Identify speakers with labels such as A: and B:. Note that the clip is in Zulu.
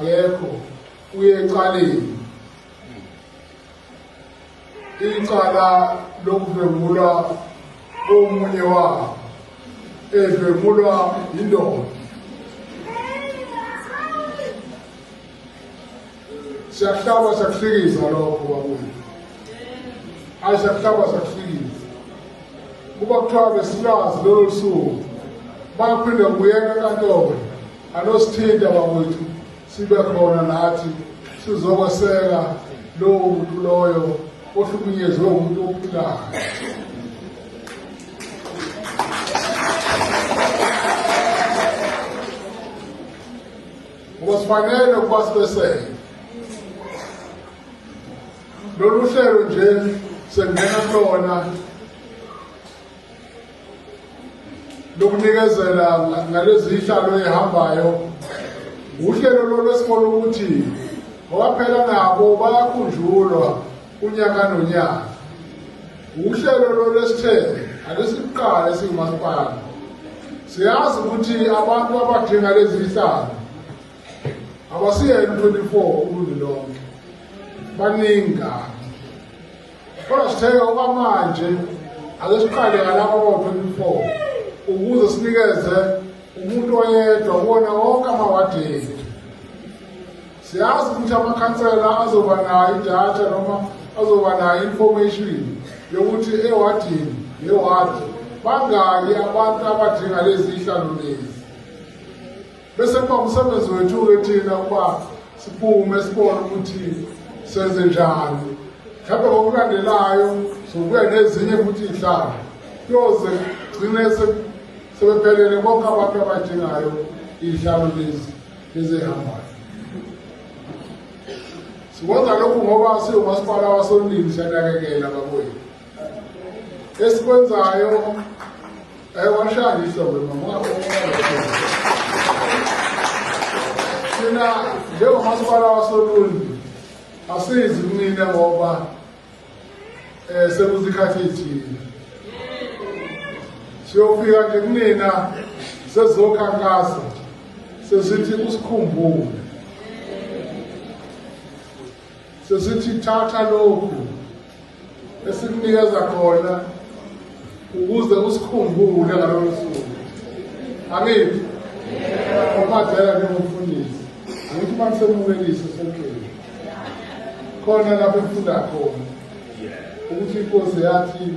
A: akekho uye ecaleni icala lokuvemulwa komunye wabo evemulwa indoda. Siyahlaba siyakuhlikiza lokho babuye. Hayi siyahlaba siyakuhlikiza. Kuba kuthiwa besilazi lolo suku baphinde kubuyela enkantolo anosithinta bakwethu sibe khona nathi sizokweseka lowo muntu loyo ohlukunyezwe umuntu ophilayo. Ngoba sifanele ukuba sibeseke. Lolu hlelo nje sengena kulona lokunikezela ngalezi zihlalo ezihambayo uhlelo lolu esibona ukuthi ngoba phela nabo bayakhunjulwa unyaka nonyaka. Uhlelo lolu esithe alesiqala singumasipala siyazi ukuthi abantu abadinga lezi zihlalo abasiyeni 24 uluntu lonke baningi. Kodwa sithe okwamanje ake siqale ngalabo aba-24 ukuze sinikeze umuntu oyedwa kuwona wonke amawadini. Siyazi ukuthi amakhansela azoba nayo idatha noma azoba nayo information yokuthi ewadini newadi bangaki abantu abadinga lezi zihlalo lezi. Bese kuba umsebenzi wethu-ke thina ukuba siphume sibone ukuthi senze njani. Mhlawumbe ngokulandelayo sokubuya nezinye futhi izihlalo kuyoze gcine sebephelele bonke abantu abadingayo izihlalo lezi ezihambayo. Sikwenza lokhu ngoba siwumasipala wasondini siyanakekela babuye. Esikwenzayo washaya ihlobo mama thina njengomasipala wasondini asizi kunina ngoba sekuzikhathi ezithile. Siyofika nje kunina sezokhankasa sesithi usikhumbule. Sesithi thatha lokhu esikunikeza khona ukuze usikhumbule ngalolu suku. Angithi? Uphazela njengomfundisi. Angithi manisemukelise sonke. Khona lapho efunda khona. Ukuthi inkosi yathi